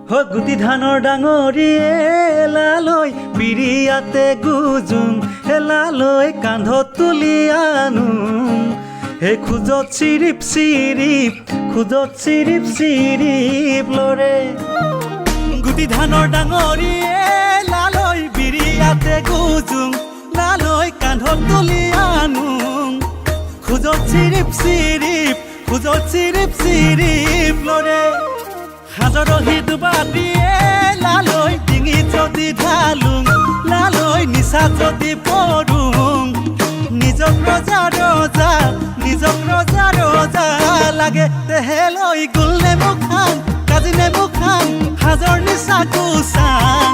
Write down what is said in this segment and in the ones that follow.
গুটি ধানৰ ডাঙৰিয়ে এলালৈ বিৰিয়াতে গুজুং এলালৈ কান্ধত তুলি আনুং হে খোজত চিৰিপ চিৰিপ লৰে গুটি ধানৰ ডাঙৰিয়ে লালৈ বিৰিয়াতে গুজুং লালৈ কান্ধত তুলি আনুং খোজত চিৰিপ লৰে হাজৰহি দুবাদিয়ে লালৈ ডিঙি যদি ঢালুং লালৈ নিচা যদি পৰুং নিজক ৰজা লাগে তেহেলৈ গুল নেমু খাং কাজি নেমু খাং হাজৰ নিচা গুচাং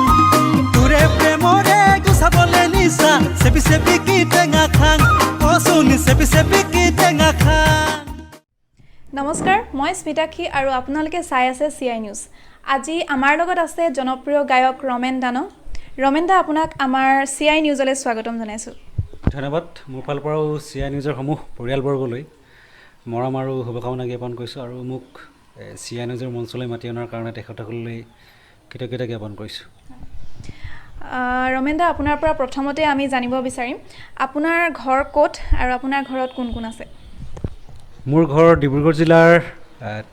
তোৰে প্ৰেমৰে গুচাবলে নিচা চেপি কি টেঙা খাং কচুনি চেপি কি টেঙা খাং। নমস্কাৰ, মই স্মিতাক্ষী আৰু আপোনালোকে চাই আছে CI নিউজ। আজি আমাৰ লগত আছে জনপ্ৰিয় গায়ক ৰমেন দানো। ৰমেন দা, আপোনাক আমাৰ CI নিউজলৈ স্বাগতম জনাইছোঁ। ধন্যবাদ। মোৰ ফালৰ পৰাও CI নিউজৰ সমূহ পৰিয়ালবৰ্গলৈ মৰম আৰু শুভকামনা জ্ঞাপন কৰিছোঁ আৰু মোক CI নিউজৰ মঞ্চলৈ মাতি অনাৰ কাৰণে তেখেতসকললৈ কৃতজ্ঞতা জ্ঞাপন কৰিছোঁ। ৰমেন দা, আপোনাৰ পৰা প্ৰথমতে আমি জানিব বিচাৰিম আপোনাৰ ঘৰ ক'ত আৰু আপোনাৰ ঘৰত কোন কোন আছে? মোৰ ঘৰ ডিব্ৰুগড় জিলাৰ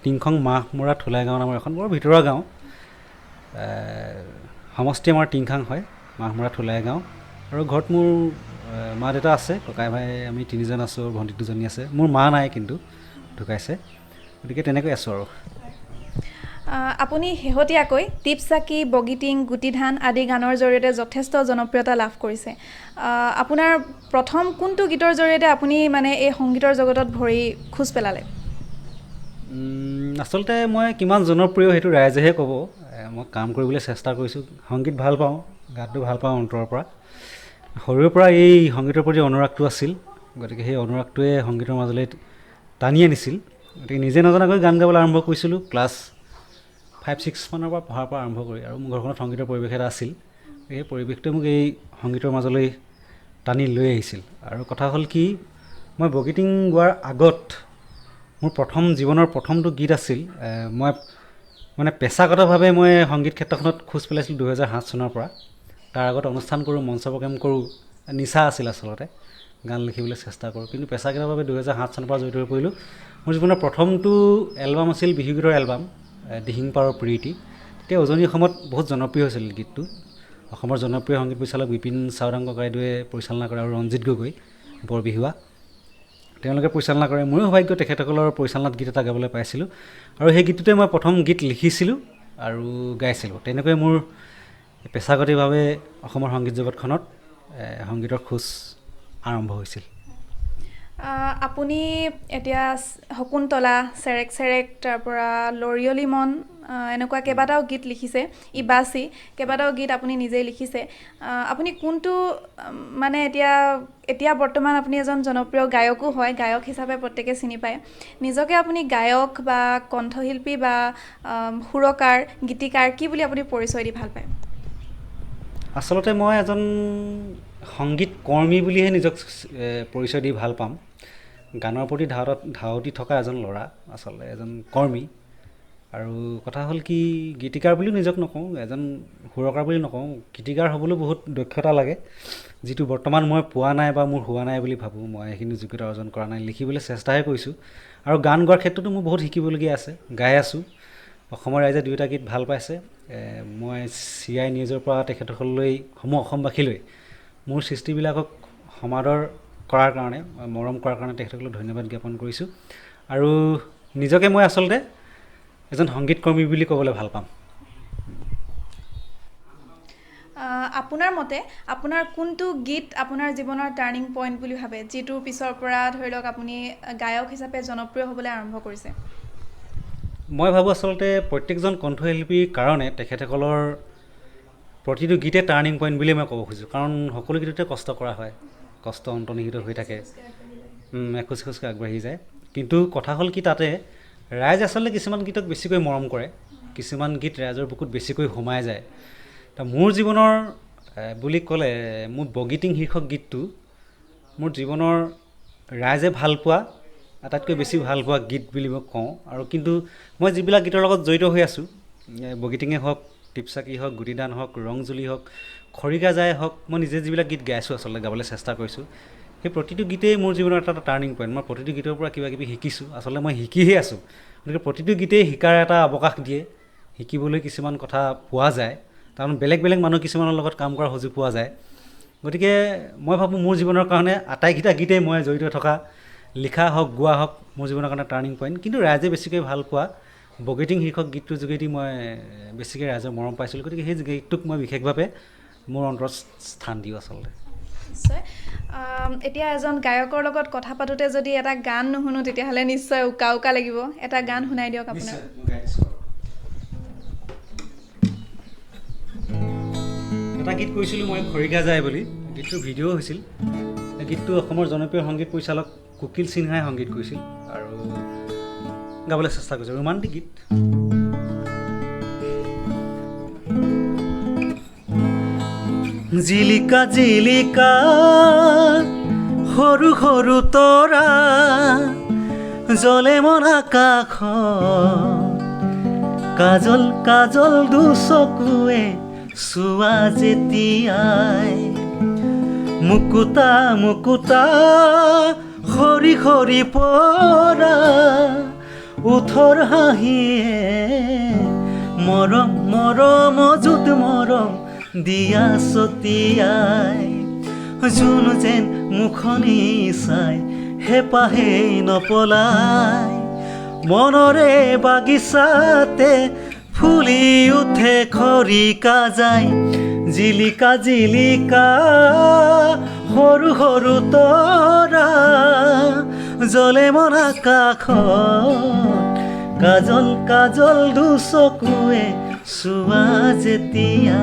টিংখং মাহমৰা থোলাই গাঁও নামৰ এখন বৰ ভিতৰুৱা গাঁও। সমষ্টি আমাৰ টিংখাং হয়, মাহমৰা থোলাই গাঁও। আৰু ঘৰত মোৰ মা দেউতা আছে, ককাই ভাই আমি তিনিজন আছোঁ, ভণ্টি দুজনী আছে। মোৰ মা নাই, কিন্তু ঢুকাইছে, গতিকে তেনেকৈ আছোঁ আৰু। আপুনি শেহতীয়াকৈ টিপচাকি, বগীটিং, গুটিধান আদি গানৰ জৰিয়তে যথেষ্ট জনপ্ৰিয়তা লাভ কৰিছে। আপোনাৰ প্ৰথম কোনটো গীতৰ জৰিয়তে আপুনি এই সংগীতৰ জগতত ভৰি খোজ পেলালে? আচলতে মই কিমান জনপ্ৰিয় সেইটো ৰাইজেহে ক'ব। মই কাম কৰিবলৈ চেষ্টা কৰিছোঁ, সংগীত ভাল পাওঁ, গানটো ভাল পাওঁ অন্তৰৰ পৰা। সৰুৰে পৰা এই সংগীতৰ প্ৰতি অনুৰাগটো আছিল, গতিকে সেই অনুৰাগটোৱে সংগীতৰ মাজলৈ টানি আনিছিল। গতিকে নিজে নজনাকৈ গান গাবলৈ আৰম্ভ কৰিছিলোঁ ক্লাছ 5-6 মানৰ পৰা পঢ়াৰ পৰা আৰম্ভ কৰি। আৰু মোৰ ঘৰখনত সংগীতৰ পৰিৱেশ এটা আছিল, সেই পৰিৱেশটোৱে মোক এই সংগীতৰ মাজলৈ টানি লৈ আহিছিল। আৰু কথা হ'ল কি, মই বগীটিং গোৱাৰ আগত মোৰ জীৱনৰ প্ৰথমটো গীত আছিল। মই পেছাগতভাৱে মই সংগীত ক্ষেত্ৰখনত খোজ পেলাইছিলোঁ 2007 চনৰ পৰা। তাৰ আগত অনুষ্ঠান কৰোঁ, মঞ্চ প্ৰগ্ৰেম কৰোঁ, নিচা আছিল আচলতে, গান লিখিবলৈ চেষ্টা কৰোঁ। কিন্তু পেছাগতভাৱে 2007 চনৰ পৰা জড়িত হৈ পৰিলোঁ। মোৰ জীৱনৰ প্ৰথমটো এলবাম আছিল বিহুগীতৰ এলবাম, দিহিং পাৰৰ প্ৰীতি। তেতিয়া উজনি অসমত বহুত জনপ্ৰিয় হৈছিল গীতটো। অসমৰ জনপ্ৰিয় সংগীত পৰিচালক বিপিন চাওদাং ককাইদেৱে পৰিচালনা কৰে আৰু ৰঞ্জিত গগৈ বৰবিহুৱা তেওঁলোকে পৰিচালনা কৰে। মোৰো সৌভাগ্য তেখেতসকলৰ পৰিচালনাত গীত এটা গাবলৈ পাইছিলোঁ, আৰু সেই গীতটোতে মই প্ৰথম গীত লিখিছিলোঁ আৰু গাইছিলোঁ। তেনেকৈ মোৰ পেছাগতভাৱে অসমৰ সংগীত জগতখনত সংগীতৰ খোজ আৰম্ভ হৈছিল। আপুনি এতিয়া শকুন্তলা, চেৰেক চেৰেক, তাৰপৰা লৰিয়লি মন, এনেকুৱা কেইবাটাও গীত লিখিছে, ইবাচি, কেইবাটাও গীত আপুনি নিজেই লিখিছে। আপুনি কোনটো এতিয়া বৰ্তমান আপুনি এজন জনপ্ৰিয় গায়কো হয়, গায়ক হিচাপে প্ৰত্যেকে চিনি পায়। নিজকে আপুনি গায়ক বা কণ্ঠশিল্পী বা সুৰকাৰ, গীতিকাৰ কি বুলি আপুনি পৰিচয় দি ভাল পায়? আচলতে মই এজন সংগীত কৰ্মী বুলিহে নিজক পৰিচয় দি ভাল পাম। গানৰ প্ৰতি ধাউতি থকা এজন ল'ৰা, আচলতে এজন কৰ্মী। আৰু কথা হ'ল কি, গীতিকাৰ বুলিও নিজক নকওঁ, এজন সুৰকাৰ বুলি নকওঁ। গীতিকাৰ হ'বলৈ বহুত দক্ষতা লাগে, যিটো বৰ্তমান মই পোৱা নাই বা মোৰ হোৱা নাই বুলি ভাবোঁ। মই সেইখিনি যোগ্যতা অৰ্জন কৰা নাই, লিখিবলৈ চেষ্টাহে কৰিছোঁ। আৰু গান গোৱাৰ ক্ষেত্ৰতো মোৰ বহুত শিকিবলগীয়া আছে, গাই আছোঁ। অসমৰ ৰাইজে দুয়োটা গীত ভাল পাইছে। মই CI নিউজৰ পৰা তেখেতসকললৈ, অসমবাসীলৈ মোৰ সৃষ্টিবিলাকক সমাদৰ কৰাৰ কাৰণে, মৰম কৰাৰ কাৰণে তেখেতসকলক ধন্যবাদ জ্ঞাপন কৰিছোঁ। আৰু নিজকে মই আচলতে এজন সংগীতকৰ্মী বুলি ক'বলৈ ভাল পাম। আপোনাৰ মতে আপোনাৰ কোনটো গীত আপোনাৰ জীৱনৰ টাৰ্ণিং পইণ্ট বুলি ভাবে, যিটোৰ পিছৰ পৰা ধৰি লওক আপুনি গায়ক হিচাপে জনপ্ৰিয় হ'বলৈ আৰম্ভ কৰিছে? মই ভাবোঁ আচলতে প্ৰত্যেকজন কণ্ঠশিল্পীৰ কাৰণে তেখেতসকলৰ প্ৰতিটো গীতে টাৰ্ণিং পইণ্ট বুলিয়ে মই ক'ব খোজোঁ। কাৰণ সকলো গীততে কষ্ট কৰা হয়, কষ্ট অন্তৰ্নিহিত হৈ থাকে, এখোজ খোজকৈ আগবাঢ়ি যায়। কিন্তু কথা হ'ল কি, তাতে ৰাইজ আচলতে কিছুমান গীতক বেছিকৈ মৰম কৰে, কিছুমান গীত ৰাইজৰ বুকুত বেছিকৈ সোমাই যায়। মোৰ জীৱনৰ বুলি ক'লে মোৰ বগীটিং শীৰ্ষক গীতটো মোৰ জীৱনৰ ৰাইজে ভাল পোৱা আটাইতকৈ বেছি ভাল পোৱা গীত বুলি মই কওঁ। আৰু কিন্তু মই যিবিলাক গীতৰ লগত জড়িত হৈ আছোঁ, বগীটিঙে হওক, টিপচাকি হওক, গুটিদান হওক, ৰংজুলি হওক, খৰিকাজাই হওক, মই নিজে যিবিলাক গীত গাইছোঁ আচলতে গাবলৈ চেষ্টা কৰিছোঁ, সেই প্ৰতিটো গীতেই মোৰ জীৱনৰ এটা টাৰ্ণিং পইণ্ট। মই প্ৰতিটো গীতৰ পৰা কিবা কিবি শিকিছোঁ, আচলতে মই শিকিহে আছোঁ। গতিকে প্ৰতিটো গীতেই শিকাৰ এটা অৱকাশ দিয়ে, শিকিবলৈ কিছুমান কথা পোৱা যায়, কাৰণ বেলেগ বেলেগ মানুহ কিছুমানৰ লগত কাম কৰাৰ সুযোগ পোৱা যায়। গতিকে মই ভাবোঁ মোৰ জীৱনৰ কাৰণে আটাইকেইটা গীতেই মই জড়িত থকা, লিখা হওক, গোৱা হওক, মোৰ জীৱনৰ কাৰণে টাৰ্ণিং পইণ্ট। কিন্তু ৰাইজে বেছিকৈ ভাল পোৱা বগীটিং শীৰ্ষক গীতটোৰ যোগেদি মই বেছিকৈ ৰাইজৰ মৰম পাইছিলোঁ। গতিকে সেই গীতটোক মই বিশেষভাৱে মোৰ অন্তৰত স্থান দিওঁ আচলতে। নিশ্চয়। এতিয়া এজন গায়কৰ লগত কথা পাতোঁতে যদি এটা গান নুশুনো তেতিয়াহ'লে নিশ্চয় উকা উকা লাগিব। এটা গান শুনাই দিয়ক আপোনাৰ। এটা গীত কৈছিলোঁ মই, খৰিকাজাই বুলি। গীতটোৰ ভিডিঅ' হৈছিল। এই গীতটো অসমৰ জনপ্ৰিয় সংগীত পৰিচালক কুকিল সিনহাই সংগীত কৰিছিল আৰু গাবলৈ চেষ্টা কৰিছোঁ। ৰোমান্টিক গীত। জিলিকা জিলিকা সৰু সৰু তৰা জ্বলে মন আকাশত, কাজল কাজল দুচকুৱে চোৱা যেতিয়াই, মুকুতা মুকুতা সৰি সৰি পৰা ওঠৰ হাঁহিয়ে মৰম মৰম অযুত মৰম দিয়া ছটিয়াই, জোন যেন মুখনি চাই হেঁপাহে নপলাই, মনৰে বাগিচাতে ফুলি উঠে খৰিকাজাই, জিলিকা জিলিকা সৰু সৰু তৰা জ্বলে মন আকাশত, কাজল কাজল দুচকুৱে চোৱা যেতিয়া।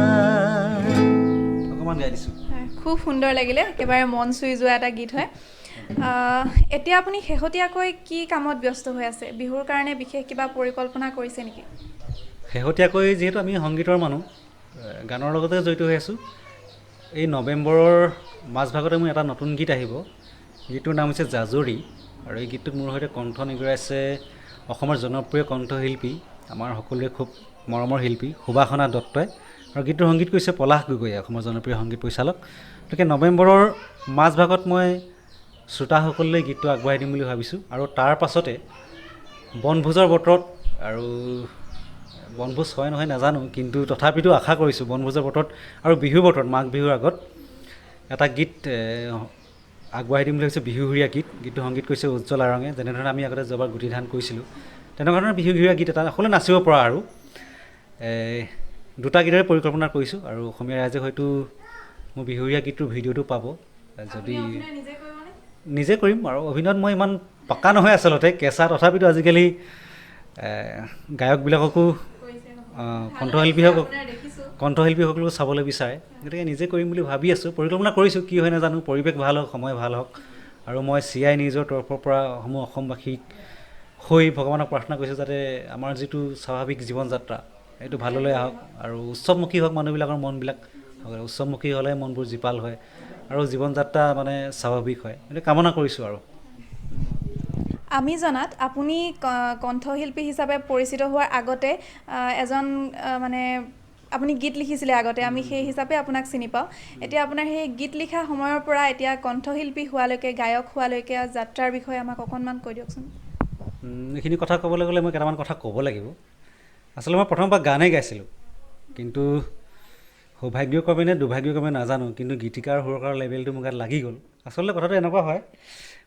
অকণমান গাই দিছোঁ। খুব সুন্দৰ লাগিলে, একেবাৰে মন চুই যোৱা এটা গীত হয়। এতিয়া আপুনি শেহতীয়াকৈ কি কামত ব্যস্ত হৈ আছে? বিহুৰ কাৰণে বিশেষ কিবা পৰিকল্পনা কৰিছে নেকি? শেহতীয়াকৈ যিহেতু আমি সংগীতৰ মানুহ, গানৰ লগতে জড়িত হৈ আছোঁ। এই নৱেম্বৰৰ মাজভাগতে মোৰ এটা নতুন গীত আহিব। গীতটোৰ নাম হৈছে জাজৰি, আৰু এই গীতটোত মোৰ সৈতে কণ্ঠ নিগৰাইছে অসমৰ জনপ্ৰিয় কণ্ঠশিল্পী, আমাৰ সকলোৰে খুব মৰমৰ শিল্পী সুবাসনা দত্তই, আৰু গীতটোৰ সংগীত কৰিছে পলাশ গগৈয়ে, অসমৰ জনপ্ৰিয় সংগীত পৰিচালক। গতিকে নৱেম্বৰৰ মাজভাগত মই শ্ৰোতাসকললৈ গীতটো আগবঢ়াই দিম বুলি ভাবিছোঁ। আৰু তাৰ পাছতে বনভোজৰ বতৰত, আৰু বনভোজ হয় নহয় নাজানো, কিন্তু তথাপিতো আশা কৰিছোঁ বনভোজৰ বতৰত আৰু বিহুৰ বতৰত, মাঘ বিহুৰ আগত এটা গীত আগবঢ়াই দিম বুলি ভাবিছোঁ, বিহুঘৰীয়া গীত। গীতটো সংগীত কৰিছে উজ্জ্বল আৰঙে। যেনেধৰণে আমি আগতে যোৱাবাৰ গুটি ধান কৰিছিলোঁ, তেনেকুৱা ধৰণৰ বিহুঘৰীয়া গীত এটা সকলোৱে নাচিব পৰা আৰু দুটা গীতেৰে পৰিকল্পনা কৰিছোঁ। আৰু অসমীয়া ৰাইজে হয়তো মোৰ বিহুঘৰীয়া গীতটোৰ ভিডিঅ'টো পাব। যদি নিজে কৰিম, আৰু অভিনয়ত মই ইমান পাক্কা নহয় আচলতে, কেঁচা, তথাপিতো আজিকালি গায়কবিলাককো কণ্ঠশিল্পীসকলকো চাবলৈ বিচাৰে। গতিকে নিজে কৰিম বুলি ভাবি আছোঁ, পৰিকল্পনা কৰিছোঁ। কি হয় নাজানো, পৰিৱেশ ভাল হওক, সময় ভাল হওক। আৰু মই CI নিউজৰ তৰফৰ পৰা সমূহ অসমবাসীক হৈ ভগৱানক প্ৰাৰ্থনা কৰিছোঁ যাতে আমাৰ যিটো স্বাভাৱিক জীৱন যাত্ৰা এইটো ভাললৈ আহক, আৰু উৎসৱমুখী হওক মানুহবিলাকৰ মনবিলাক। উৎসৱমুখী হ'লে মনবোৰ জীপাল হয় আৰু জীৱন যাত্ৰা মানে স্বাভাৱিক হয়, এইটো কামনা কৰিছোঁ। আৰু আমি জনাত আপুনি কণ্ঠশিল্পী হিচাপে পৰিচিত হোৱাৰ আগতে এজন মানে আপুনি গীত লিখিছিলে আগতে, আমি সেই হিচাপে আপোনাক চিনি পাওঁ। এতিয়া আপোনাৰ সেই গীত লিখা সময়ৰ পৰা এতিয়া কণ্ঠশিল্পী হোৱালৈকে, গায়ক হোৱালৈকে যাত্ৰাৰ বিষয়ে আমাক অকণমান কৈ দিয়কচোন। এইখিনি কথা ক'বলৈ গ'লে মই কেইটামান কথা ক'ব লাগিব। আচলতে মই প্ৰথমবাৰ গানেই গাইছিলোঁ, কিন্তু সৌভাগ্যক্ৰমে নে দুৰ্ভাগ্যক্ৰমে নাজানো, কিন্তু গীতিকাৰ সুৰকাৰ লেভেলটো মোৰ গাত লাগি গ'ল। আচলতে কথাটো এনেকুৱা হয়,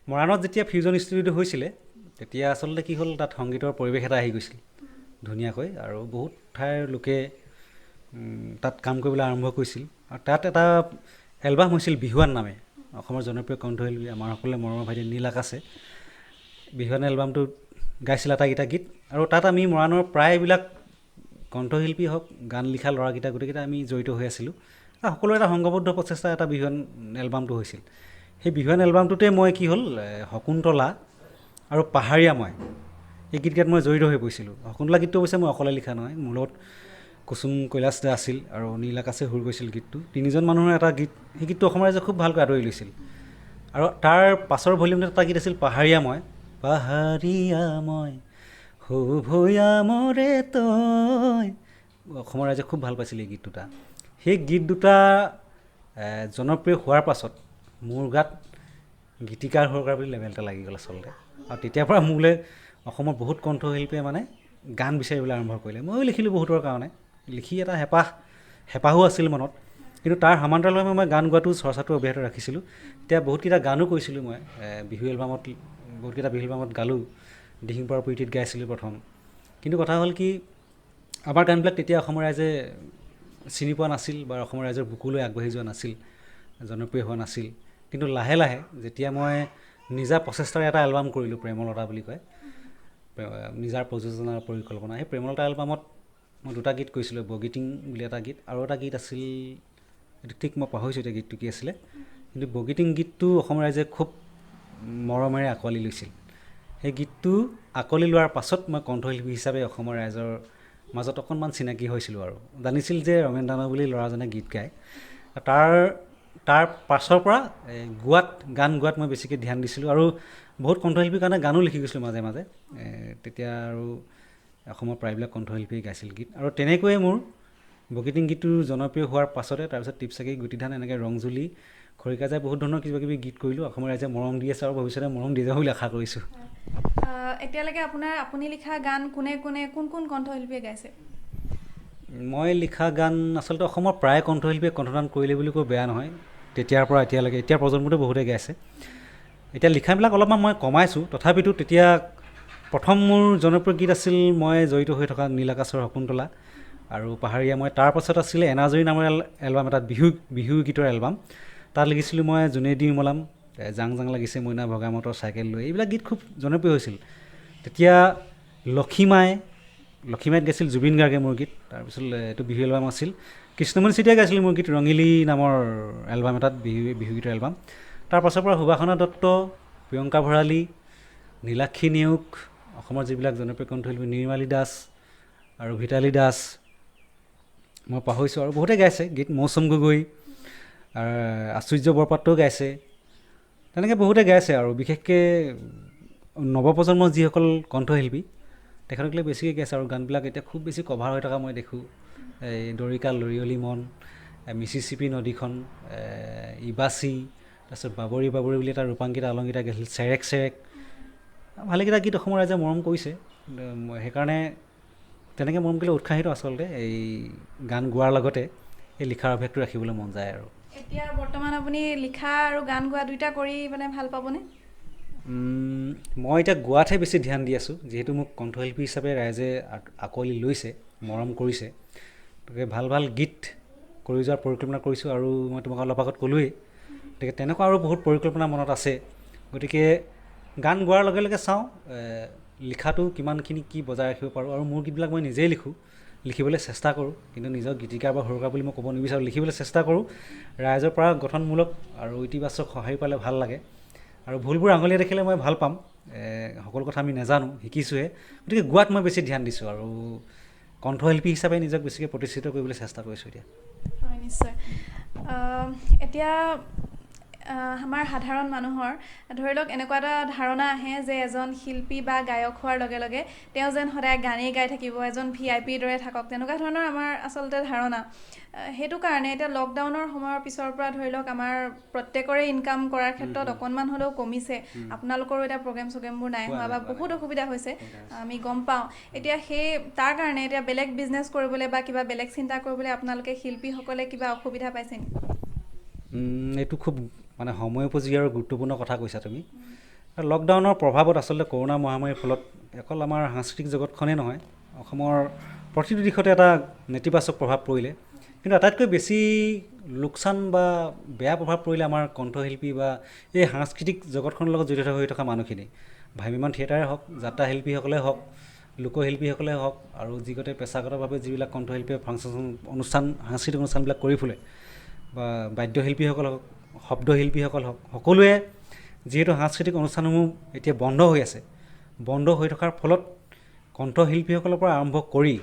মৰাণত যেতিয়া ফিউজন ষ্টুডিঅ'টো হৈছিলে তেতিয়া আচলতে কি হ'ল, তাত সংগীতৰ পৰিৱেশ এটা আহি গৈছিল ধুনীয়াকৈ, আৰু বহুত ঠাইৰ লোকে তাত কাম কৰিবলৈ আৰম্ভ কৰিছিল। আৰু তাত এটা এলবাম হৈছিল বিহুৱান নামে, অসমৰ জনপ্ৰিয় কণ্ঠশিল্পী আমাৰ সকলোৰে মৰমৰ ভাইটি নীল আকাশে বিহুৱান এলবামটো গাইছিল আটাইকেইটা গীত। আৰু তাত আমি মৰাণৰ প্ৰায়বিলাক কণ্ঠশিল্পী হওক, গান লিখা ল'ৰাকেইটা গোটেইকেইটা আমি জড়িত হৈ আছিলোঁ। সকলোৰে এটা সংঘবদ্ধ প্ৰচেষ্টা এটা বিহুৱান এলবামটো হৈছিল। সেই বিহুৱান এলবামটোতে মই কি হ'ল, শকুন্তলা আৰু পাহাৰীয়া মই এই গীতকেইটাত মই জড়িত হৈ পৰিছিলোঁ। শকুন্তলা গীতটো অৱশ্যে মই অকলে লিখা নহয়, মোৰ লগত কুসুম কৈলাশ দা আছিল আৰু নীল আকাশে সুৰ কৰিছিল গীতটো। তিনিজন মানুহৰ এটা গীত, সেই গীতটো অসমৰ ৰাইজে খুব ভালকৈ আদৰি লৈছিল। আৰু তাৰ পাছৰ ভলিউমত এটা গীত আছিল পাহাৰীয়া মই, পাহাৰীয়া মই সৌ ভৈয়ামৰে তই অসমৰ ৰাইজে খুব ভাল পাইছিল এই গীত দুটা। সেই গীত দুটা জনপ্ৰিয় হোৱাৰ পাছত মোৰ গাত গীতিকাৰ হোৱাৰ বুলি লেভেল এটা লাগি গ'ল আচলতে। আৰু তেতিয়াৰ পৰা মোলৈ অসমৰ বহুত কণ্ঠশিল্পীয়ে মানে গান বিচাৰিবলৈ আৰম্ভ কৰিলে। ময়ো লিখিলোঁ বহুতৰ কাৰণে, লিখি এটা হেঁপাহো আছিল মনত, কিন্তু তাৰ সমান্তৰালভাৱে মই গান গোৱাটো চৰ্চাটো অব্যাহত ৰাখিছিলোঁ। এতিয়া বহুতকেইটা গানো কৰিছিলোঁ মই, বহুতকেইটা বিহু এলবামত গালোঁ, দিহিং পাৰৰ প্ৰীতিত গাইছিলোঁ প্ৰথম। কিন্তু কথা হ'ল কি, আমাৰ গানবিলাক তেতিয়া অসমৰ ৰাইজে চিনি পোৱা নাছিল বা অসমৰ ৰাইজৰ বুকুলৈ আগবাঢ়ি যোৱা নাছিল, জনপ্ৰিয় হোৱা নাছিল। কিন্তু লাহে লাহে যেতিয়া মই নিজা প্ৰচেষ্টাৰে এটা এলবাম কৰিলোঁ, প্ৰেমলতা বুলি কয়, নিজাৰ প্ৰযোজনা পৰিকল্পনা, সেই প্ৰেমলতা এলবামত মই দুটা গীত কৰিছিলোঁ, বগীটিং বুলি এটা গীত, আৰু এটা গীত আছিল, এইটো ঠিক মই পাহৰিছোঁ এতিয়া গীতটো কি আছিলে। কিন্তু বগীটিং গীতটো অসমৰ ৰাইজে খুব মৰমেৰে আঁকোৱালি লৈছিল। সেই গীতটো আঁকোৱালি লোৱাৰ পাছত মই কণ্ঠশিল্পী হিচাপে অসমৰ ৰাইজৰ মাজত অকণমান চিনাকি হৈছিলোঁ আৰু জানিছিল যে ৰমেন দানা বুলি ল'ৰাজনে গীত গায়। তাৰ পাছৰ পৰা গান গোৱাত মই বেছিকৈ ধ্যান দিছিলোঁ, আৰু বহুত কণ্ঠশিল্পীৰ কাৰণে গানো লিখি গৈছিলোঁ মাজে মাজে। তেতিয়া আৰু অসমৰ প্ৰায়বিলাক কণ্ঠশিল্পীয়ে গাইছিল গীত, আৰু তেনেকৈয়ে মোৰ বগীটিং গীতটো জনপ্ৰিয় হোৱাৰ পাছতে তাৰপিছত টিপচাকি, গুটিধান, এনেকৈ ৰংজুলি, খৰিকাজাই বহুত ধৰণৰ কিবাকিবি গীত কৰিলোঁ। অসমৰ ৰাইজে মৰম দি আছে আৰু ভৱিষ্যতে মৰম দি যাব বুলি আশা কৰিছোঁ। এতিয়ালৈকে আপুনি লিখা গান কোন কোন কণ্ঠশিল্পীয়ে গাইছে? মই লিখা গান আচলতে অসমৰ প্ৰায় কণ্ঠশিল্পীয়ে কণ্ঠদান কৰিলে বুলি কৈ বেয়া নহয়। তেতিয়াৰ পৰা এতিয়ালৈকে, এতিয়াৰ প্ৰজন্মতো বহুতে গাইছে। এতিয়া লিখাবিলাক অলপমান মই কমাইছোঁ, তথাপিতো তেতিয়া প্ৰথম মোৰ জনপ্ৰিয় গীত আছিল মই জড়িত হৈ থকা নীল আকাশৰ শকুন্তলা আৰু পাহাৰীয়া মই। তাৰপাছত আছিলে এনাজৰী নামৰ এলবাম, এটা বিহু গীতৰ এলবাম। তাত লিখিছিলোঁ মই জোনেদি উমলাম, জাং জাং লাগিছে মইনা ভগামতৰ চাইকেল লৈ। এইবিলাক গীত খুব জনপ্ৰিয় হৈছিল তেতিয়া। লক্ষীমাইত গাইছিল জুবিন গাৰ্গে মোৰ গীত। তাৰপিছত এইটো বিহু এলবাম আছিল। কৃষ্ণমণি চেতিয়াই গাইছিল মোৰ গীত ৰঙিলী নামৰ এলবাম এটাত, বিহু গীতৰ এলবাম। তাৰ পাছৰ পৰা সুবাসনা দত্ত, প্ৰিয়ংকা ভৰালী, নীলাক্ষী নেওগ, অসমৰ যিবিলাক জনপ্ৰিয় কণ্ঠশিল্পী, নিৰ্মালী দাস আৰু ভিতালী দাস, মই পাহৰিছোঁ, আৰু বহুতে গাইছে গীত। মৌচুম গগৈ, আশ্চৰ্য বৰপাত্ৰও গাইছে, তেনেকৈ বহুতে গাইছে। আৰু বিশেষকৈ নৱপ্ৰজন্মৰ যিসকল কণ্ঠশিল্পী তেখেতসকলে বেছিকৈ গাইছে, আৰু গানবিলাক এতিয়া খুব বেছি কভাৰ হৈ থকা মই দেখোঁ। এই দৰিকা লৰিয়লি মন, মিচিচিপি নদীখন, ইবাচি, তাৰপিছত বাবৰি বাবৰি বুলি এটা ৰূপাংকিতা অলংকিতা গাইছিল, চেৰেক চেৰেক, ভালেকেইটা গীত অসমৰ ৰাইজে মৰম কৰিছে। সেইকাৰণে তেনেকৈ মৰম কৰিলে উৎসাহিত আচলতে এই গান গোৱাৰ লগতে এই লিখাৰ অভ্যাসটো ৰাখিবলৈ মন যায়। আৰু এতিয়া বৰ্তমান আপুনি লিখা আৰু গান গোৱা দুইটা কৰি মানে ভাল পাবনে? মই এতিয়া গোৱাতহে বেছি ধ্যান দি আছোঁ, যিহেতু মোক কণ্ঠশিল্পী হিচাপে ৰাইজে আঁকোৱালি লৈছে, মৰম কৰিছে। গতিকে ভাল ভাল গীত কৰি যোৱাৰ পৰিকল্পনা কৰিছোঁ, আৰু মই তোমাক অলপ আগত ক'লোৱেই। গতিকে তেনেকুৱা আৰু বহুত পৰিকল্পনা মনত আছে। গতিকে গান গোৱাৰ লগে লগে চাওঁ লিখাটো কিমানখিনি কি বজাই ৰাখিব পাৰোঁ। আৰু মোৰ গীতবিলাক মই নিজেই লিখিবলৈ চেষ্টা কৰোঁ, কিন্তু নিজৰ গীতিকাৰ বা সুৰকাৰ বুলি মই ক'ব নিবিচাৰোঁ। লিখিবলৈ চেষ্টা কৰোঁ, ৰাইজৰ পৰা গঠনমূলক আৰু ইতিবাচক সঁহাৰি পালে ভাল লাগে। আৰু ভুলবোৰ আঙুলিয়াই দেখিলে মই ভাল পাম। সকলো কথা আমি নাজানো, শিকিছোঁহে। গতিকে গোৱাত মই বেছি ধ্যান দিছোঁ, আৰু কণ্ঠশিল্পী হিচাপে নিজক বেছিকৈ প্ৰতিষ্ঠিত কৰিবলৈ চেষ্টা কৰিছোঁ এতিয়া। হয়, নিশ্চয়। এতিয়া আমাৰ সাধাৰণ মানুহৰ ধৰি লওক এনেকুৱা এটা ধাৰণা আহে যে এজন শিল্পী বা গায়ক হোৱাৰ লগে লগে তেওঁ যেন সদায় গানেই গাই থাকিব, এজন VIPৰ দৰে থাকক, তেনেকুৱা ধৰণৰ আমাৰ আচলতে ধাৰণা। সেইটো কাৰণে এতিয়া লকডাউনৰ সময়ৰ পিছৰ পৰা ধৰি লওক আমাৰ প্ৰত্যেকৰে ইনকাম কৰাৰ ক্ষেত্ৰত অকণমান হ'লেও কমিছে। আপোনালোকৰো এতিয়া প্ৰগ্ৰেমবোৰ নাই হোৱা বা বহুত অসুবিধা হৈছে, আমি গম পাওঁ। এতিয়া তাৰ কাৰণে এতিয়া বেলেগ বিজনেছ কৰিবলৈ বা কিবা বেলেগ চিন্তা কৰিবলৈ আপোনালোকে শিল্পীসকলে কিবা অসুবিধা পাইছে নেকি? এইটো খুব মানে সময়োপযোগী আৰু গুৰুত্বপূৰ্ণ কথা কৈছা তুমি। লকডাউনৰ প্ৰভাৱত আচলতে কৰোণা মহামাৰীৰ ফলত অকল আমাৰ সাংস্কৃতিক জগতখনেই নহয়, অসমৰ প্ৰতিটো দিশতে এটা নেতিবাচক প্ৰভাৱ পৰিলে। কিন্তু আটাইতকৈ বেছি লোকচান বা বেয়া প্ৰভাৱ পৰিলে আমাৰ কণ্ঠশিল্পী বা এই সাংস্কৃতিক জগতখনৰ লগত জড়িত হৈ থকা মানুহখিনি। ভ্ৰাম্যমাণ থিয়েটাৰে হওক, যাত্ৰা শিল্পীসকলে হওক, লোকশিল্পীসকলে হওক, আৰু যিগতে পেছাগতভাৱে যিবিলাক কণ্ঠশিল্পীয়ে সাংস্কৃতিক অনুষ্ঠানবিলাক কৰি ফুৰে, বা বাদ্যশিল্পীসকল হওক, শব্দশিল্পীসকল হওক, সকলোৱে যিহেতু সাংস্কৃতিক অনুষ্ঠানসমূহ এতিয়া বন্ধ হৈ আছে, বন্ধ হৈ থকাৰ ফলত কণ্ঠশিল্পীসকলৰ পৰা আৰম্ভ কৰি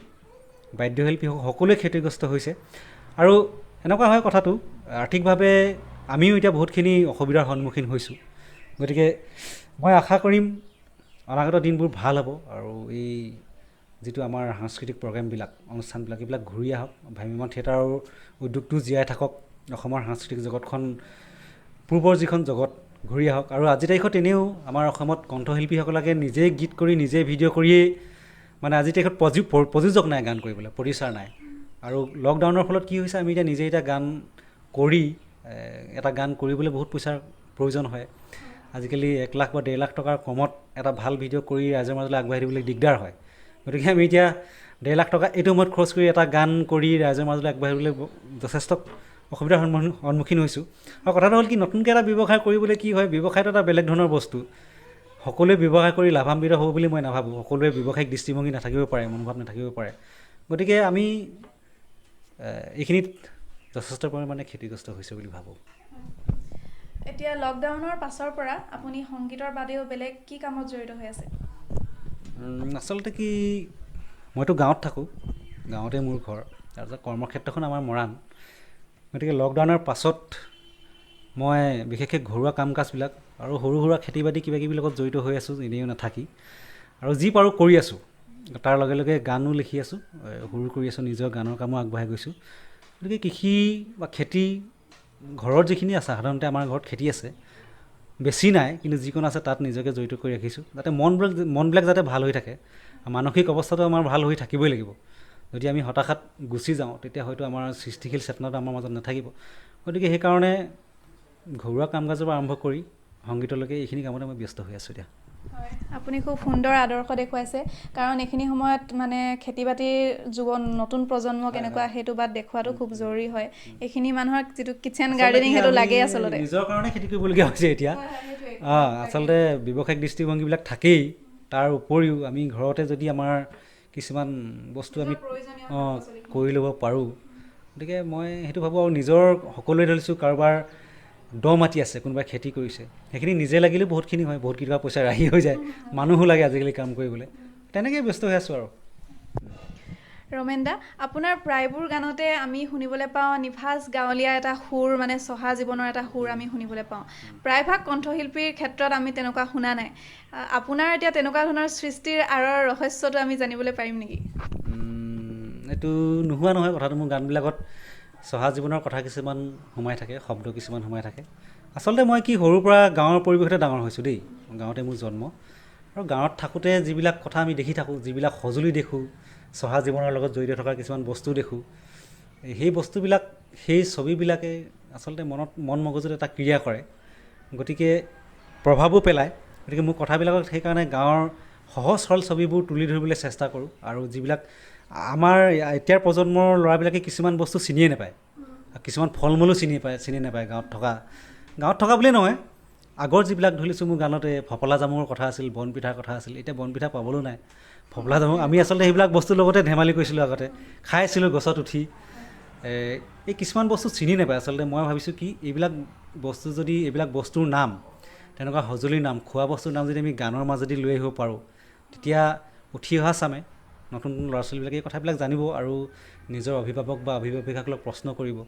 বাদ্যশিল্পীসকল সকলোৱে ক্ষতিগ্ৰস্ত হৈছে। আৰু এনেকুৱা হয় কথাটো, আৰ্থিকভাৱে আমিও এতিয়া বহুতখিনি অসুবিধাৰ সন্মুখীন হৈছোঁ। গতিকে মই আশা কৰিম অনাগত দিনবোৰ ভাল হ'ব, আৰু এই যিটো আমাৰ সাংস্কৃতিক প্ৰগ্ৰেমবিলাক অনুষ্ঠানবিলাক এইবিলাক ঘূৰি আহক, ভ্ৰাম্যমাণ থিয়েটাৰৰ উদ্যোগটো জীয়াই থাকক, অসমৰ সাংস্কৃতিক জগতখন পূৰ্বৰ যিখন জগত ঘূৰি আহক। আৰু আজিৰ তাৰিখত এনেও আমাৰ অসমত কণ্ঠশিল্পীসকলে নিজেই গীত কৰি নিজেই ভিডিঅ' কৰিয়েই মানে আজিৰ তাৰিখত প্ৰযোজক নাই গান কৰিবলৈ, প্ৰডিউচাৰ নাই। আৰু লকডাউনৰ ফলত কি হৈছে, আমি এতিয়া নিজেই এটা গান কৰি এটা গান কৰিবলৈ বহুত পইচাৰ প্ৰয়োজন হয়। আজিকালি 1 লাখ বা 1.5 লাখ টকাৰ কমত এটা ভাল ভিডিঅ' কৰি ৰাইজৰ মাজলৈ আগবাঢ়ি দিবলৈ দিগদাৰ হয়। গতিকে আমি এতিয়া 1.5 লাখ টকা এইটো সময়ত খৰচ কৰি এটা গান কৰি ৰাইজৰ মাজলৈ আগবাঢ়িবলৈ যথেষ্ট অসুবিধাৰ সন্মুখীন হৈছোঁ। আৰু কথাটো হ'ল কি, নতুনকৈ এটা ব্যৱসায় কৰিবলৈ কি হয়, ব্যৱসায়টো এটা বেলেগ ধৰণৰ বস্তু। সকলোৱে ব্যৱসায় কৰি লাভান্বিত হ'ব বুলি মই নাভাবোঁ। সকলোৱে ব্যৱসায়িক দৃষ্টিভংগী নাথাকিব পাৰে, মনোভাৱ নাথাকিব পাৰে। গতিকে আমি এইখিনিত যথেষ্ট পৰিমাণে ক্ষতিগ্ৰস্ত হৈছে বুলি ভাবোঁ। এতিয়া লকডাউনৰ পাছৰ পৰা আপুনি সংগীতৰ বাদেও বেলেগ কি কামত জড়িত হৈ আছে? আচলতে কি, মইতো গাঁৱত থাকোঁ, গাঁৱতে মোৰ ঘৰ, তাৰপিছত কৰ্মক্ষেত্ৰখন আমাৰ মৰাণ। গতিকে লকডাউনৰ পাছত মই বিশেষকৈ ঘৰুৱা কাম কাজবিলাক আৰু সৰু সুৰা খেতি বাতি কিবাকিবিৰ লগত জড়িত হৈ আছোঁ, এনেও নাথাকি। আৰু যি পাৰোঁ কৰি আছোঁ, তাৰ লগে লগে গানো লিখি আছোঁ, সুৰো কৰি আছোঁ, নিজৰ গানৰ কামো আগবঢ়াই গৈছোঁ। গতিকে কৃষি বা খেতি ঘৰত যিখিনি আছে, সাধাৰণতে আমাৰ ঘৰত খেতি আছে, বেছি নাই, কিন্তু যিকণ আছে তাত নিজকে জড়িত কৰি ৰাখিছোঁ, যাতে মনবিলাক যাতে ভাল হৈ থাকে। মানসিক অৱস্থাটো আমাৰ ভাল হৈ থাকিবই লাগিব। যদি আমি হতাশাত গুচি যাওঁ, তেতিয়া হয়তো আমাৰ সৃষ্টিশীল চেতনাটো আমাৰ মাজত নাথাকিব। গতিকে সেইকাৰণে ঘৰুৱা কাম কাজৰ পৰা আৰম্ভ কৰি সংগীতলৈকে এইখিনি কামতে মই ব্যস্ত হৈ আছোঁ এতিয়া। হয়, আপুনি খুব সুন্দৰ আদৰ্শ দেখুৱাইছে, কাৰণ এইখিনি সময়ত মানে খেতি বাতিৰ নতুন প্ৰজন্মক কেনেকুৱা সেইটো বাদ দেখুৱাটো খুব জৰুৰী হয়। এইখিনি মানুহৰ যিটো কিচেন গাৰ্ডেনিং সেইটো লাগেই আচলতে। নিজৰ কাৰণে খেতি কৰিবলগীয়া হৈছে এতিয়া। আচলতে ব্যৱসায়িক দৃষ্টিভংগীবিলাক থাকেই, তাৰ উপৰিও আমি ঘৰতে যদি আমাৰ কিছুমান বস্তু আমি কৰি ল'ব পাৰোঁ, গতিকে মই সেইটো ভাবোঁ। আৰু নিজৰ সকলোৱে ধৰিছোঁ, কাৰোবাৰ মাটি আছে, কোনোবাই খেতি কৰিছে, সেইখিনি নিজে লাগিলেও বহুতখিনি হয়, বহুত কিবা পইচা ৰাহি হৈ যায়, মানুহো লাগে আজিকালি কাম কৰিবলৈ। তেনেকৈ ব্যস্ত হৈ আছোঁ আৰু। ৰমেন দা, আপোনাৰ প্ৰায়বোৰ গানতে আমি শুনিবলৈ পাওঁ নিভাঁজ গাঁৱলীয়া এটা সুৰ, মানে চহা জীৱনৰ এটা সুৰ আমি শুনিবলৈ পাওঁ। প্ৰায়ভাগ কণ্ঠশিল্পীৰ ক্ষেত্ৰত আমি তেনেকুৱা শুনা নাই। আপোনাৰ এতিয়া তেনেকুৱা ধৰণৰ সৃষ্টিৰ আঁৰৰ ৰহস্যটো আমি জানিবলৈ পাৰিম নেকি? এইটো নোহোৱা নহয় কথাটো। মোৰ গানবিলাকত চহা জীৱনৰ কথা কিছুমান সোমাই থাকে, শব্দ কিছুমান সোমাই থাকে। আচলতে মই কি, সৰুৰ পৰা গাঁৱৰ পৰিৱেশতে ডাঙৰ হৈছোঁ দেই। গাঁৱতে মোৰ জন্ম। আৰু গাঁৱত থাকোঁতে যিবিলাক কথা আমি দেখি থাকোঁ, যিবিলাক সঁজুলি দেখোঁ, চহা জীৱনৰ লগত জড়িত থকা কিছুমান বস্তু দেখোঁ, সেই বস্তুবিলাক, সেই ছবিবিলাকে আচলতে মন মগজুত এটা ক্ৰিয়া কৰে, গতিকে প্ৰভাৱো পেলায়। গতিকে মোৰ কথাবিলাকত সেইকাৰণে গাঁৱৰ সহজ সৰল ছবিবোৰ তুলি ধৰিবলৈ চেষ্টা কৰোঁ। আৰু যিবিলাক আমাৰ এতিয়াৰ প্ৰজন্মৰ ল'ৰাবিলাকে কিছুমান বস্তু চিনিয়ে নাপায়, কিছুমান ফল মূলো চিনি নাপায় গাঁৱত থকা বুলিয়ে নহয়, আগৰ যিবিলাক ধৰিছোঁ মোৰ গানতে ফপলা জামুৰ কথা আছিল, বনপিঠাৰ কথা আছিল। এতিয়া বনপিঠা পাবলৈও নাই। ফপলা জামু আমি আচলতে সেইবিলাক বস্তুৰ লগতে ধেমালি কৰিছিলোঁ, আগতে খাইছিলোঁ গছত উঠি। এই কিছুমান বস্তু চিনি নাপায় আচলতে। মই ভাবিছোঁ কি, এইবিলাক বস্তুৰ নাম, তেনেকুৱা সঁজুলিৰ নাম, খোৱা বস্তুৰ নাম যদি আমি গানৰ মাজেদি লৈ আহিব পাৰোঁ, তেতিয়া উঠি অহা চামে, নতুন ল'ৰা ছোৱালীবিলাকে এই কথাবিলাক জানিব আৰু নিজৰ অভিভাৱক বা অভিভাৱিকাসকলক প্ৰশ্ন কৰিব,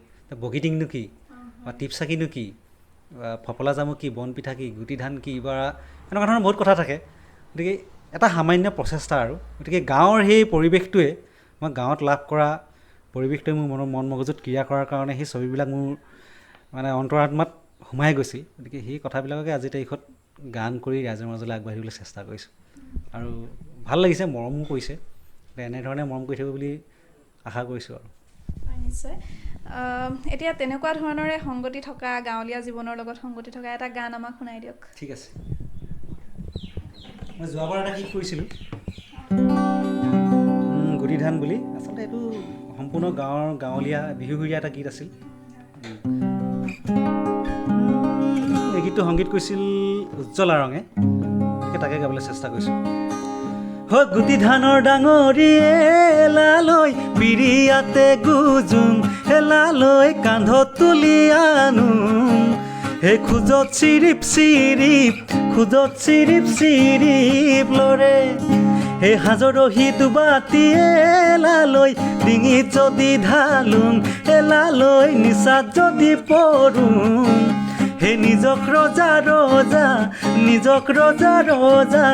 বগীটিংনো কি, বা টিপচাকিনো কি, ফপলা জামু কি, বনপিঠা কি, গুটি ধান কি, বা এনেকুৱা ধৰণৰ বহুত কথা থাকে। গতিকে এটা সামান্য প্ৰচেষ্টা আৰু। গতিকে গাঁৱৰ সেই পৰিৱেশটোৱে, মই গাঁৱত লাভ কৰা পৰিৱেশটোৱে মোৰ মন মগজুত ক্ৰিয়া কৰাৰ কাৰণে সেই ছবিবিলাক মোৰ মানে অন্তৰাত্মাত সোমাই গৈছিল। গতিকে সেই কথাবিলাককে আজিৰ তাৰিখত গান কৰি ৰাইজৰ মাজলৈ আগবাঢ়িবলৈ চেষ্টা কৰিছোঁ। আৰু ভাল লাগিছে, মৰমো কৰিছে। এনেধৰণে মৰম কৰি থাকিব বুলি আশা কৰিছোঁ আৰু। নিশ্চয়। এতিয়া তেনেকুৱা ধৰণৰে সংগতি থকা, গাঁৱলীয়া জীৱনৰ লগত সংগতি থকা এটা গান আমাক শুনাই দিয়ক। ঠিক আছে। মই যোৱাবাৰ এটা গীত কৰিছিলোঁ, গুটি ধান বুলি। আচলতে এইটো সম্পূৰ্ণ গাঁৱলীয়া বিহুসুৰীয়া এটা গীত আছিল। এই গীতটো সংগীত কৰিছিল উজ্জ্বল আৰঙে, গতিকে তাকে গাবলৈ চেষ্টা কৰিছোঁ। গুটি ধানৰ ডাঙৰিয়ে এলালৈ বিৰিয়াতে গুজুং, এলালৈ কান্ধত তুলি আনোং, হে খোজত চিৰিপ চিৰিপ লৰে, হে সাজৰহি দুবাতি এলালৈ ডিঙিত যদি ঢালুং, এলালৈ নিচাত যদি পৰোং, হে নিজক ৰজা ৰজা নিজক ৰজা ৰজা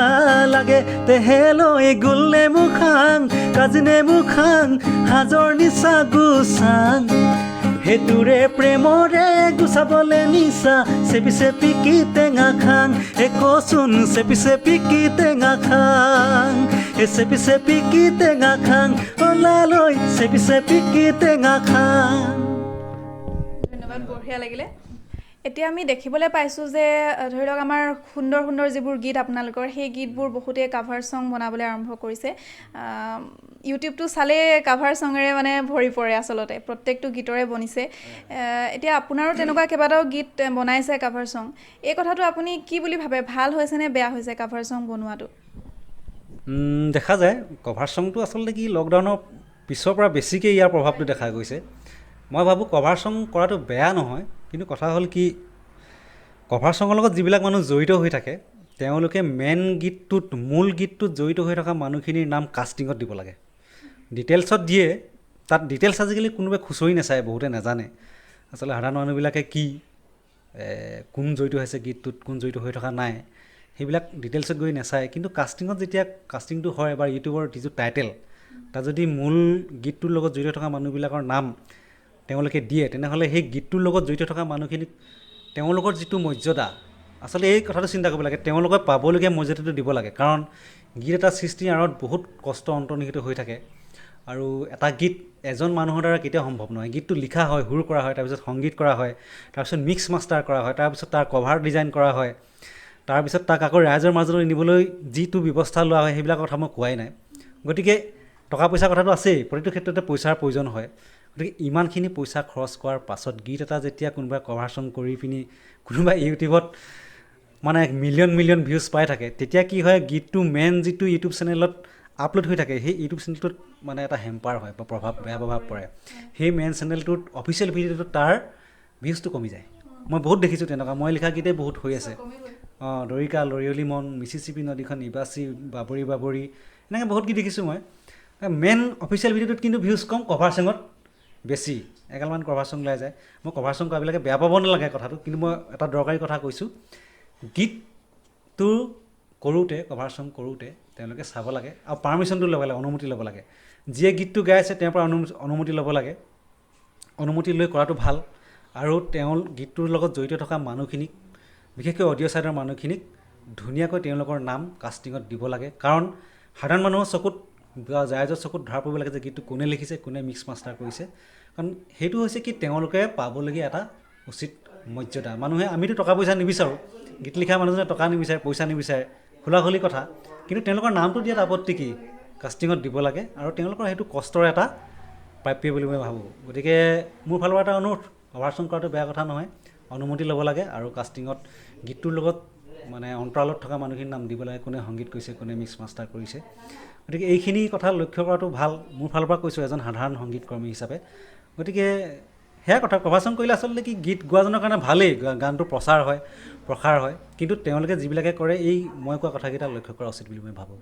লাগে তেহেলৈ গুলনে মুখাং কাজিনে মুখাং হাজৰ নিচা গুচাং হেতুৰে প্ৰেমৰে গুচাবলে নিচা চেপি চেপি কি টেঙা খাং হে কচোন চেপি চেপি কি টেঙা খাং হে চেপি চেপি কি টেঙা খাং ওলালৈ চেপি চেপি কি টেঙা খাং। ধন্যবাদ, বঢ়িয়া লাগিলে। এতিয়া আমি দেখিবলৈ পাইছোঁ যে ধৰি লওক আমাৰ সুন্দৰ সুন্দৰ যিবোৰ গীত আপোনালোকৰ সেই গীতবোৰ বহুতে কাভাৰ ছং বনাবলৈ আৰম্ভ কৰিছে। ইউটিউবটো চালে কাভাৰ ছঙেৰে মানে ভৰি পৰে, আচলতে প্ৰত্যেকটো গীতৰে বনিছে। এতিয়া আপোনাৰো তেনেকুৱা কেইবাটাও গীত বনাইছে কাভাৰ ছং, এই কথাটো আপুনি কি বুলি ভাবে, ভাল হৈছে নে বেয়া হৈছে কাভাৰ ছং বনোৱাটো? দেখা যায় কভাৰ ছংটো আচলতে কি লকডাউনৰ পিছৰ পৰা বেছিকৈ ইয়াৰ প্ৰভাৱটো দেখা গৈছে। মই ভাবোঁ কভাৰ ছং কৰাটো বেয়া নহয়, কিন্তু কথা হ'ল কি কভাৰ ছঙৰ লগত যিবিলাক মানুহ জড়িত হৈ থাকে তেওঁলোকে মেইন গীতটোত মূল গীতটোত জড়িত হৈ থকা মানুহখিনিৰ নাম কাষ্টিঙত দিব লাগে। ডিটেইলছত দিয়ে, তাত ডিটেইলছ আজিকালি কোনোবাই খুচৰি নাচায়, বহুতে নাজানে আচলতে সাধাৰণ মানুহবিলাকে কি কোন জড়িত হৈছে গীতটোত কোন জড়িত হৈ থকা নাই সেইবিলাক ডিটেইলছত গৈ নাচায়। কিন্তু কাষ্টিঙত যেতিয়া কাষ্টিংটো হয় বা ইউটিউবৰ যিটো টাইটেল তাত যদি মূল গীতটোৰ লগত জড়িত থকা মানুহবিলাকৰ নাম তেওঁলোকে দিয়ে তেনেহ'লে সেই গীতটোৰ লগত জড়িত থকা মানুহখিনিক তেওঁলোকৰ যিটো মৰ্যাদা, আচলতে এই কথাটো চিন্তা কৰিব লাগে, তেওঁলোকে পাবলগীয়া মৰ্যাদাটো দিব লাগে। কাৰণ গীত এটা সৃষ্টিৰ আঁৰত বহুত কষ্ট অন্তৰ্নিহিত হৈ থাকে আৰু এটা গীত এজন মানুহৰ দ্বাৰা কেতিয়াও সম্ভৱ নহয়। গীতটো লিখা হয়, সুৰ কৰা হয়, তাৰপিছত সংগীত কৰা হয়, তাৰপিছত মিক্স মাষ্টাৰ কৰা হয়, তাৰপিছত তাৰ কভাৰ ডিজাইন কৰা হয়, তাৰপিছত তাক আকৌ ৰাইজৰ মাজলৈ নিবলৈ যিটো ব্যৱস্থা লোৱা হয় সেইবিলাক কথা মই কোৱাই নাই। গতিকে টকা পইচাৰ কথাটো আছেই, প্ৰতিটো ক্ষেত্ৰতে পইচাৰ প্ৰয়োজন হয়। গতিকে ইমানখিনি পইচা খৰচ কৰাৰ পাছত গীত এটা যেতিয়া কোনোবাই কভাৰ ছং কৰি পিনি কোনোবাই ইউটিউবত মানে মিলিয়ন মিলিয়ন ভিউজ পাই থাকে, তেতিয়া কি হয় গীতটো মেইন যিটো ইউটিউব চেনেলত আপলোড হৈ থাকে সেই ইউটিউব চেনেলটোত মানে এটা হেম্পাৰ হয় বা বেয়া প্ৰভাৱ পৰে। সেই মেইন চেনেলটোত অফিচিয়েল ভিডিঅ'টোত তাৰ ভিউজটো কমি যায়। মই বহুত দেখিছোঁ তেনেকুৱা, মই লিখা গীতেই বহুত হৈ আছে। দৰিকা লৰিয়লি মন, মিচিচিপি নদীখন ইবাচি, বাবৰি বাবৰি, এনেকৈ বহুত গীত দেখিছোঁ মই। মেইন অফিচিয়েল ভিডিঅ'টোত কিন্তু ভিউজ কম, কভাৰ ছঙত বেছি, এগালমান কভাৰ ছং ওলাই যায়। মই কভাৰ ছং কৰাবিলাকে বেয়া পাব নালাগে কথাটো, কিন্তু মই এটা দৰকাৰী কথা কৈছোঁ, গীতটো কৰোঁতে কভাৰ ছং কৰোঁতে তেওঁলোকে চাব লাগে আৰু পাৰ্মিশ্যনটো ল'ব লাগে, অনুমতি ল'ব লাগে। যিয়ে গীতটো গাই আছে তেওঁৰ পৰা অনুমতি ল'ব লাগে, অনুমতি লৈ কৰাটো ভাল। আৰু তেওঁৰ গীতটোৰ লগত জড়িত থকা মানুহখিনিক, বিশেষকৈ অডিঅ' ছাইডৰ মানুহখিনিক ধুনীয়াকৈ তেওঁলোকৰ নাম কাষ্টিঙত দিব লাগে। কাৰণ সাধাৰণ মানুহৰ চকুত বা ৰাইজৰ চকুত ধৰা পৰিব লাগে যে গীতটো কোনে লিখিছে, কোনে মিক্স মাষ্টাৰ কৰিছে। কাৰণ সেইটো হৈছে কি তেওঁলোকে পাবলগীয়া এটা উচিত মৰ্যাদা। মানুহে আমিতো টকা পইচা নিবিচাৰোঁ, গীত লিখা মানুহজনে টকা নিবিচাৰে, পইচা নিবিচাৰে, খোলাখুলি কথা, কিন্তু তেওঁলোকৰ নামটো দিয়াত আপত্তি কি? কাষ্টিঙত দিব লাগে আৰু তেওঁলোকৰ সেইটো কষ্টৰ এটা প্ৰাপ্য বুলি মই ভাবোঁ। গতিকে মোৰ ফালৰ পৰা এটা অনুৰোধ, কভাৰ ছং কৰাটো বেয়া কথা নহয়, অনুমতি ল'ব লাগে আৰু কাষ্টিঙত গীতটোৰ লগত মানে অন্তৰালত থকা মানুহখিনিৰ নাম দিব লাগে, কোনে সংগীত কৰিছে, কোনে মিক্স মাষ্টাৰ কৰিছে। গতিকে এইখিনি কথা লক্ষ্য কৰাটো ভাল, মোৰ ফালৰ পৰা কৈছোঁ এজন সাধাৰণ সংগীত কৰ্মী হিচাপে। গতিকে সেয়া কথা, কভাৰ ছং কৰিলে আচলতে কি গীত গোৱাজনৰ কাৰণে ভালেই, গানটো প্ৰচাৰ হয়, প্ৰসাৰ হয়, কিন্তু তেওঁলোকে যিবিলাকে কৰে এই মই কোৱা কথাকেইটা লক্ষ্য কৰা উচিত বুলি মই ভাবোঁ।